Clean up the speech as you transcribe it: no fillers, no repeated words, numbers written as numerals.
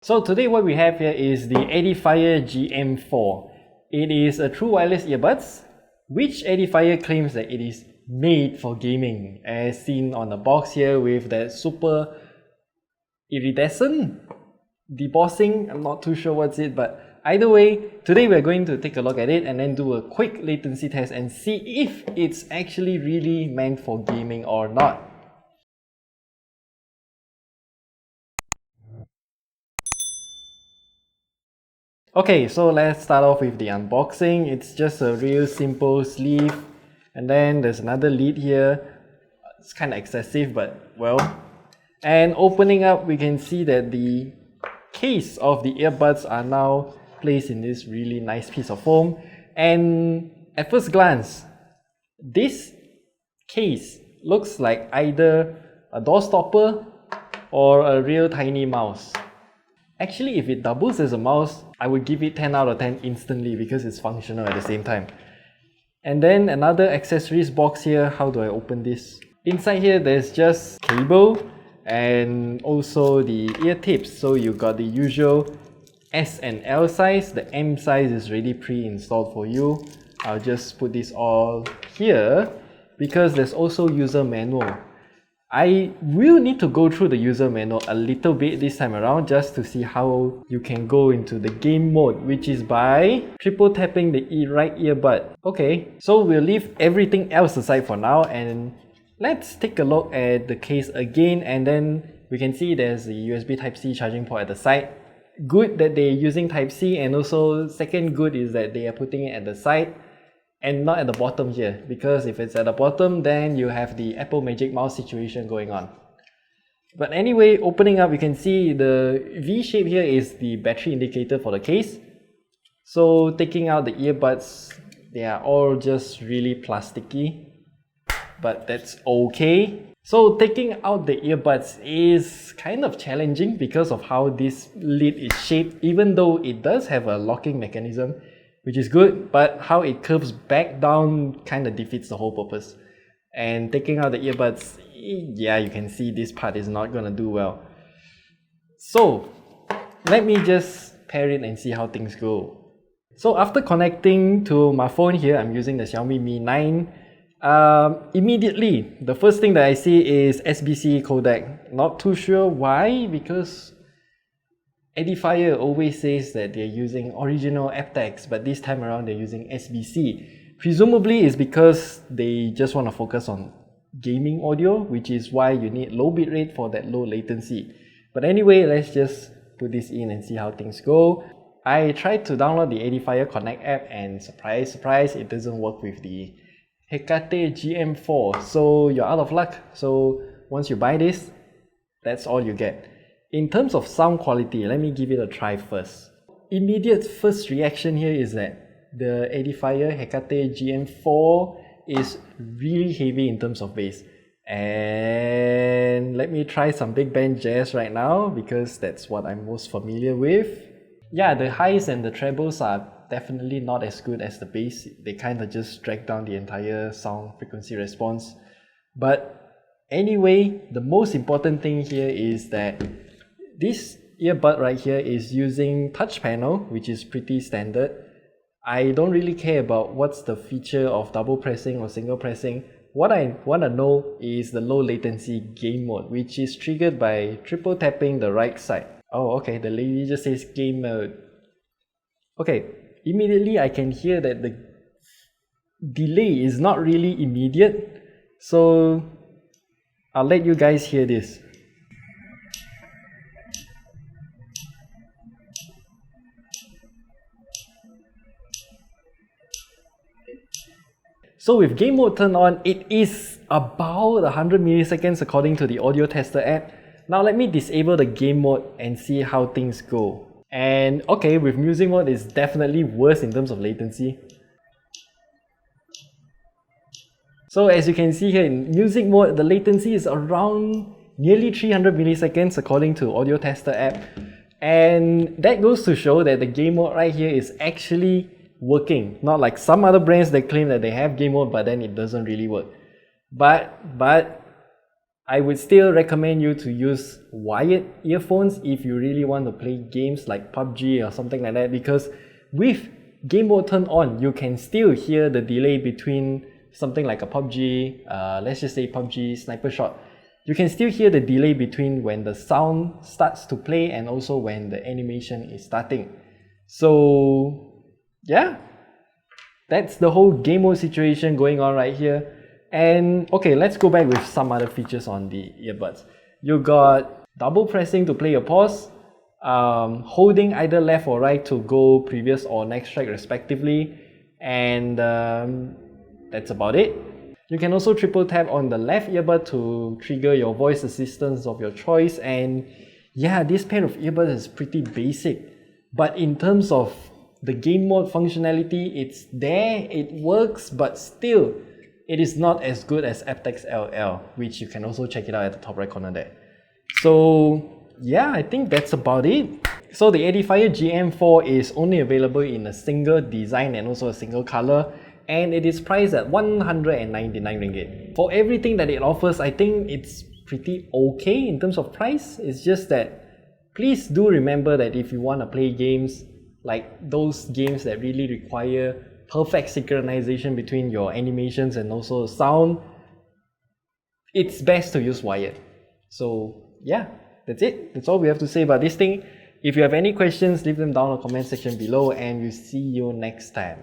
So today what we have here is the Edifier GM4. It is a true wireless earbuds, which Edifier claims that it is made for gaming, as seen on the box here with that super iridescent debossing. I'm not too sure what's it, but either way, today we're going to take a look at it and then do a quick latency test and see if it's actually really meant for gaming or not. Okay, so let's start off with the unboxing. It's just a real simple sleeve, and then there's another lid here. It's kind of excessive, but well. And opening up, we can see that the case of the earbuds are now placed in this really nice piece of foam. And at first glance, this case looks like either a door stopper or a real tiny mouse. Actually, if it doubles as a mouse, I would give it 10 out of 10 instantly because it's functional at the same time. And then another accessories box here. How do I open this? Inside here, there's just cable and also the ear tips. So you got the usual S and L size. The M size is already pre-installed for you. I'll just put this all here because there's also user manual. I will need to go through the user manual a little bit this time around just to see how you can go into the game mode, which is by triple tapping the right earbud. Okay, so we'll leave everything else aside for now and let's take a look at the case again, and then we can see there's the USB Type-C charging port at the side. Good that they're using Type-C, and also second good is that they are putting it at the side and not at the bottom here, because if it's at the bottom, then you have the Apple Magic Mouse situation going on. But anyway, opening up, you can see the V shape here is the battery indicator for the case. So taking out the earbuds, they are all just really plasticky, but that's okay. So taking out the earbuds is kind of challenging because of how this lid is shaped, even though it does have a locking mechanism, which is good, but how it curves back down kind of defeats the whole purpose. And taking out the earbuds, yeah, you can see this part is not gonna do well. So let me just pair it and see how things go. So after connecting to my phone here, I'm using the Xiaomi Mi 9. Immediately, the first thing that I see is SBC codec. Not too sure why, because Edifier always says that they're using original aptX, but this time around they're using SBC. Presumably it's because they just want to focus on gaming audio, which is why you need low bitrate for that low latency. But anyway, let's just put this in and see how things go. I tried to download the Edifier Connect app and surprise, surprise, it doesn't work with the Hecate GM4. So you're out of luck. So once you buy this, that's all you get. In terms of sound quality, let me give it a try first. Immediate first reaction here is that the Edifier Hecate GM4 is really heavy in terms of bass. And let me try some big band jazz right now because that's what I'm most familiar with. Yeah, the highs and the trebles are definitely not as good as the bass. They kind of just drag down the entire sound frequency response. But anyway, the most important thing here is that this earbud right here is using touch panel, which is pretty standard. I don't really care about what's the feature of double pressing or single pressing. What I want to know is the low latency game mode, which is triggered by triple tapping the right side. Oh, okay, the lady just says game mode. Okay, immediately I can hear that the delay is not really immediate. So I'll let you guys hear this. So with game mode turned on, it is about 100 milliseconds according to the audio tester app. Now let me disable the game mode and see how things go. And okay, with music mode it's definitely worse in terms of latency. So as you can see here in music mode, the latency is around nearly 300 milliseconds according to audio tester app. And that goes to show that the game mode right here is actually working, not like some other brands that claim that they have game mode but then it doesn't really work. But I would still recommend you to use wired earphones if you really want to play games like PUBG or something like that, because with game mode turned on, you can still hear the delay between something like a PUBG, let's just say PUBG Sniper Shot. You can still hear the delay between when the sound starts to play and also when the animation is starting. So yeah, that's the whole game mode situation going on right here. And okay, let's go back with some other features on the earbuds. You got double pressing to play your pause, holding either left or right to go previous or next track respectively, and that's about it. You can also triple tap on the left earbud to trigger your voice assistants of your choice, and yeah, this pair of earbuds is pretty basic, but in terms of the game mode functionality, it's there, it works, but still, it is not as good as aptX LL, which you can also check it out at the top right corner there. So yeah, I think that's about it. So the Edifier GM4 is only available in a single design and also a single color, and it is priced at 199 ringgit. For everything that it offers, I think it's pretty okay in terms of price. It's just that please do remember that if you want to play games like those games that really require perfect synchronization between your animations and also sound, it's best to use wired. So yeah, that's it. That's all we have to say about this thing. If you have any questions, leave them down in the comment section below, and we'll see you next time.